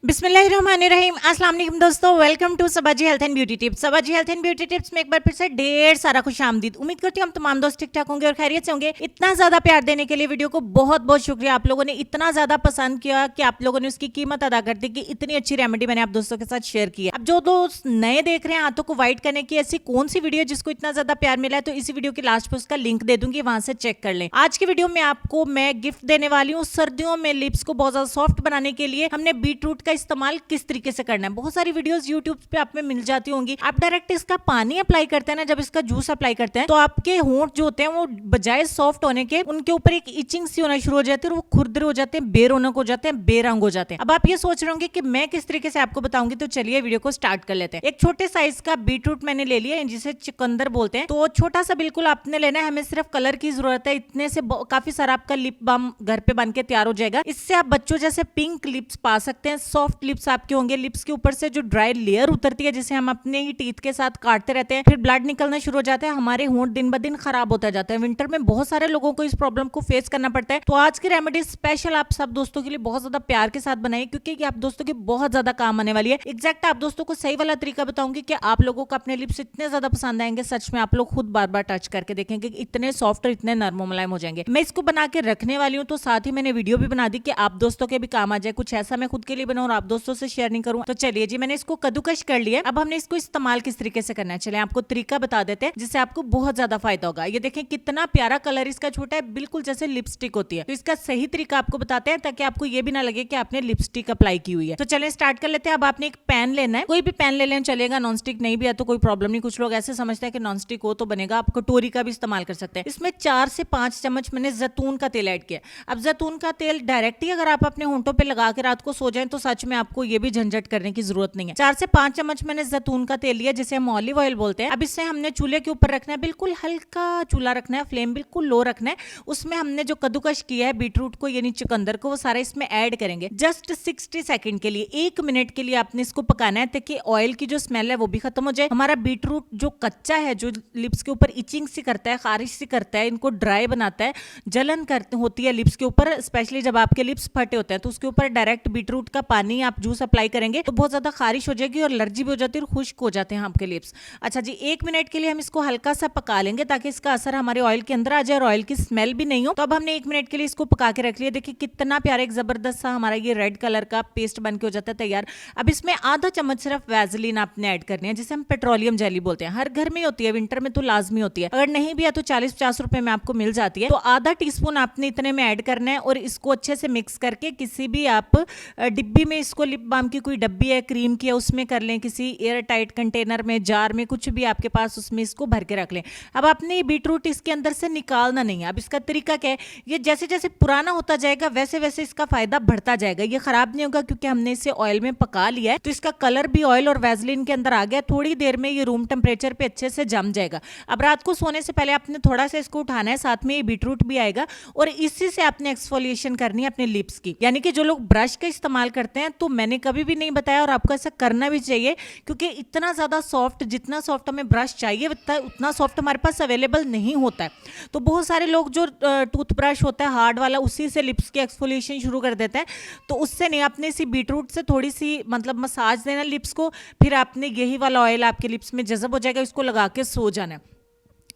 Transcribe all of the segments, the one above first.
बिस्मिल्लाहिर्रहमानिर्रहीम। अस्सलाम वालेकुम दोस्तों, welcome to Sabaji health and beauty tips. Sabaji health and beauty tips में एक बार फिर से ढेर सारा खुशामदीद। उम्मीद करती हूँ हम तमाम दोस्त ठीक ठाक होंगे और खैरियत से होंगे। इतना ज्यादा प्यार देने के लिए वीडियो को बहुत बहुत शुक्रिया। आप लोगों ने इतना ज्यादा पसंद किया कि आप लोगों ने उसकी कीमत अदा कर दी कि इतनी अच्छी रेमेडी मैंने आप दोस्तों के साथ शेयर की है। अब जो दोस्त नए देख रहे हैं हाथों को व्हाइट करने की ऐसी कौन सी वीडियो जिसको इतना ज्यादा प्यार मिला है, तो इसी वीडियो की लास्ट पे उसका लिंक दे दूंगी, वहां से चेक कर लें। आज की वीडियो में आपको मैं गिफ्ट देने वाली हूँ। सर्दियों में लिप्स को बहुत ज्यादा सॉफ्ट बनाने के लिए हमने बीटरूट का इस्तेमाल किस तरीके से करना है। बहुत सारी वीडियोस यूट्यूब पे आप में मिल जाती होंगी। आप डायरेक्ट इसका पानी अप्लाई करते हैं ना, जब इसका जूस अप्लाई करते हैं तो आपके होंठ जो होते हैं वो बजाय सॉफ्ट होने के उनके ऊपर एक इचिंग सी होना शुरू हो जाती है और वो खुरदरे हो जाते हैं, बेरौनक हो जाते हैं, बेरंग हो जाते हैं। अब आप ये सोच रहे होंगे कि मैं किस तरीके से आपको बताऊंगी, तो चलिए वीडियो को स्टार्ट कर लेते हैं। एक छोटे साइज का बीटरूट मैंने ले लिया, जिसे चुकंदर बोलते हैं। तो छोटा सा बिल्कुल आपने लेना है। हमें सिर्फ कलर की जरूरत है। इतने से काफी सारा आपका लिप बाम घर पे बन के तैयार हो जाएगा। इससे आप बच्चों जैसे पिंक लिप्स पा सकते हैं। सॉफ्ट लिप्स आपके होंगे। लिप्स के ऊपर से जो ड्राई लेयर उतरती है, जिसे हम अपने ही टीथ के साथ काटते रहते हैं, फिर ब्लड निकलना शुरू हो जाता है। हमारे होंठ दिन ब दिन खराब होता जाता है। विंटर में बहुत सारे लोगों को इस प्रॉब्लम को फेस करना पड़ता है। तो आज की रेमेडी स्पेशल आप सब दोस्तों के लिए बहुत ज्यादा प्यार के साथ बनाई, क्योंकि आप दोस्तों के बहुत ज्यादा काम आने वाली है। एग्जैक्ट आप दोस्तों को सही वाला तरीका बताऊंगी कि आप लोगों को अपने लिप्स इतने ज्यादा पसंद आएंगे, सच में आप लोग खुद बार बार टच करके देखेंगे कि इतने सॉफ्ट और इतने नरम मुलायम हो जाएंगे। मैं इसको बना के रखने वाली हूँ, तो साथ ही मैंने वीडियो भी बना दी कि आप दोस्तों के भी काम आ जाए। कुछ ऐसा मैं खुद के लिए बनाऊं और आप दोस्तों से शेयर नहीं करूं। तो चलिए जी, मैंने इसको कद्दूकश कर लिया। अब हमने इसको इस्तेमाल किस तरीके से करना है, चले आपको तरीका बता देते हैं, जिससे आपको बहुत ज्यादा फायदा होगा। ये देखें कितना प्यारा कलर इसका छोटा है, बिल्कुल जैसे लिपस्टिक होती है। तो इसका सही तरीका आपको बताते हैं, ताकि आपको ये भी ना लगे कि आपने लिपस्टिक अप्लाई की हुई है। तो चलें स्टार्ट कर लेते हैं। अब आपने एक पैन लेना है। कोई भी पैन ले लें चलेगा, नॉन स्टिक नहीं भी है तो कोई प्रॉब्लम नहीं। कुछ लोग ऐसे समझते हैं कि नॉन स्टिक हो तो बनेगा, आप कटोरी का भी इस्तेमाल कर सकते हैं। इसमें 4 से 5 चम्मच मैंने जैतून का तेल ऐड किया। अब जैतून का तेल डायरेक्ट ही अगर आप अपने होंठों पे लगा के रात को सो जाएं, तो सच में आपको ये भी झंझट करने की जरूरत नहीं है। 4 से 5 चम्मच मैंने जैतून का तेल लिया, जिसे हम ऑलिव ऑयल बोलते हैं। अब इससे हमने चूल्हे के ऊपर रखना है, बिल्कुल हल्का चूल्हा रखना है, फ्लेम बिल्कुल लो रखना है। उसमें हमने जो कद्दूकश किया है बीटरूट को, यानी चुकंदर को, वो सारा इसमें ऐड करेंगे। जस्ट 60 सेकंड के लिए, 1 मिनट के लिए आपने इसको पकाना है, ताकि ऑयल की जो स्मेल है वो भी खत्म हो जाए। हमारा बीटरूट जो कच्चा है, जो लिप्स के ऊपर इचिंग सी करता है, खारिश सी करता है, इनको ड्राई बनाता है, जलन करती होती है लिप्स के ऊपर, स्पेशली जब आपके लिप्स फटे होते हैं, तो उसके ऊपर डायरेक्ट बीटरूट का पानी आप जूस अप्लाई करेंगे तो बहुत ज्यादा खारिश हो जाएगी और एलर्जी भी हो जाती है और खुश्क हो जाते हैं आपके लिप्स। अच्छा जी, 1 मिनट के लिए हम इसको हल्का सा पका लेंगे, ताकि इसका असर हमारे ऑयल के अंदर आ जाए और ऑयल की स्मेल भी नहीं हो। तो अब हमने 1 मिनट के लिए इसको पका के रख लिया। देखिए कितना प्यारा एक जबरदस्त सा हमारा ये रेड कलर का पेस्ट बन के हो जाता है तैयार। अब इसमें आधा चम्मच सिर्फ वैसलीन आपने ऐड करनी है, जिसे हम पेट्रोलियम जेली बोलते हैं। हर घर में होती है, विंटर में तो लाजमी होती है। अगर नहीं भी है तो 40-50 रुपए में आपको मिल जाती है। तो आधा टीस्पून आपने इतने में ऐड करना है और इसको अच्छे से मिक्स करके किसी भी आप डिब्बी में, इसको लिप बाम की कोई डब्बी है क्रीम की है उसमें कर लें, किसी एयर टाइट कंटेनर में, जार में, कुछ भी आपके पास, उसमें इसको भर के रख लें। अब आपने ये बीटरूट इसके अंदर से निकालना नहीं है। अब इसका तरीका क्या है, ये जैसे जैसे पुराना होता जाएगा वैसे वैसे इसका फायदा बढ़ता जाएगा। ये खराब नहीं होगा, क्योंकि हमने इसे ऑयल में पका लिया है, तो इसका कलर भी ऑयल और वैसलीन के अंदर आ गया। थोड़ी देर में ये रूम टेम्परेचर पे अच्छे से जम जाएगा। अब रात को सोने से पहले आपने थोड़ा सा इसको उठाना है, साथ में ये बीटरूट भी आएगा और इसी से आपने एक्सफोलिएशन करनी है अपने लिप्स की। यानी कि जो लोग ब्रश का इस्तेमाल करते हैं, तो मैंने कभी भी नहीं बताया और आपको ऐसा करना भी चाहिए, क्योंकि इतना ज्यादा सॉफ्ट, जितना सॉफ्ट हमें ब्रश चाहिए उतना सॉफ्ट हमारे पास अवेलेबल नहीं होता है। तो बहुत सारे लोग जो टूथब्रश होता है हार्ड वाला, उसी से लिप्स की एक्सफोलिएशन शुरू कर देते हैं। तो उससे नहीं, आपने इसी बीटरूट से थोड़ी सी मतलब मसाज देना लिप्स को, फिर आपने यही वाला ऑयल आपके लिप्स में जज़ब हो जाएगा, इसको लगा के सो जाना है।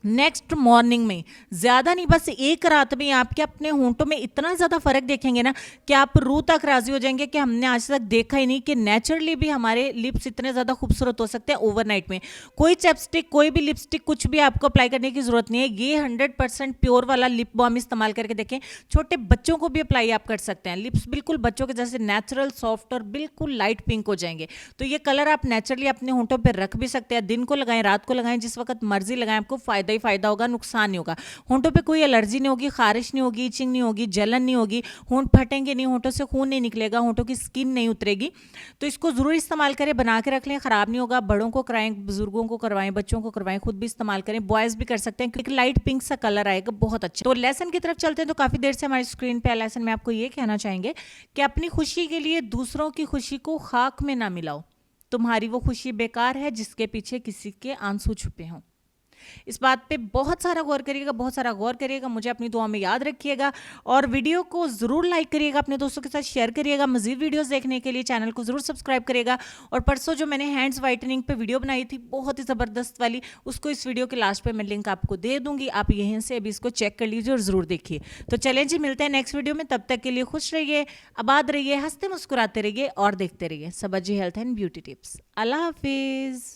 नेक्स्ट मॉर्निंग में, ज्यादा नहीं, बस एक रात में आपके अपने होंठों में इतना ज्यादा फर्क देखेंगे ना कि आप रूह तक राजी हो जाएंगे कि हमने आज तक देखा ही नहीं कि नेचुरली भी हमारे लिप्स इतने ज्यादा खूबसूरत हो सकते हैं ओवरनाइट में। कोई चैपस्टिक, कोई भी लिपस्टिक, कुछ भी आपको अप्लाई करने की जरूरत नहीं है। ये 100% प्योर वाला लिप बाम इस्तेमाल करके देखें। छोटे बच्चों को भी अप्लाई आप कर सकते हैं। लिप्स बिल्कुल बच्चों के जैसे नेचुरल, सॉफ्ट और बिल्कुल लाइट पिंक हो जाएंगे। तो ये कलर आप नेचुरली अपने होंठों पर रख भी सकते हैं। दिन को लगाएं, रात को लगाएं, जिस वक्त मर्जी लगाएं, आपको फायदा ही फायदा होगा, नुकसान नहीं होगा। होंठों पे कोई एलर्जी नहीं होगी, खारिश नहीं होगी, इचिंग नहीं होगी, जलन नहीं होगी, होंठ फटेंगे नहीं, होंठों से खून नहीं निकलेगा, होंठों की स्किन नहीं उतरेगी। तो इसको जरूर इस्तेमाल करें, बना के रख लें, खराब नहीं होगा। बड़ों को कराएं, बुजुर्गों को करवाएं, बच्चों को करवाएं, खुद भी इस्तेमाल करें, बॉयज भी कर सकते हैं, क्योंकि लाइट पिंक सा कलर आएगा, बहुत अच्छा। तो लेसन की तरफ चलते हैं। तो काफी देर से हमारी स्क्रीन पे लेसन में आपको ये कहना चाहेंगे कि अपनी खुशी के लिए दूसरों की खुशी को खाक में ना मिलाओ। तुम्हारी वो खुशी बेकार है जिसके पीछे किसी के आंसू छुपे हों। इस बात पे बहुत सारा गौर करिएगा, बहुत सारा गौर करिएगा, मुझे अपनी दुआ में याद रखिएगा और वीडियो को ज़रूर लाइक करिएगा, अपने दोस्तों के साथ शेयर करिएगा। मज़ीद वीडियोस देखने के लिए चैनल को ज़रूर सब्सक्राइब करिएगा। और परसों जो मैंने हैंड्स वाइटनिंग पे वीडियो बनाई थी बहुत ही ज़बरदस्त वाली, उसको इस वीडियो के लास्ट पे मैं लिंक आपको दे दूंगी, आप यहीं से अभी इसको चेक कर लीजिए और ज़रूर देखिए। तो चलें जी, मिलते हैं नेक्स्ट वीडियो में, तब तक के लिए खुश रहिए, आबाद रहिए, हंसते मुस्कुराते रहिए और देखते रहिए सबा जी हेल्थ एंड ब्यूटी टिप्स। अल्लाह हाफिज़।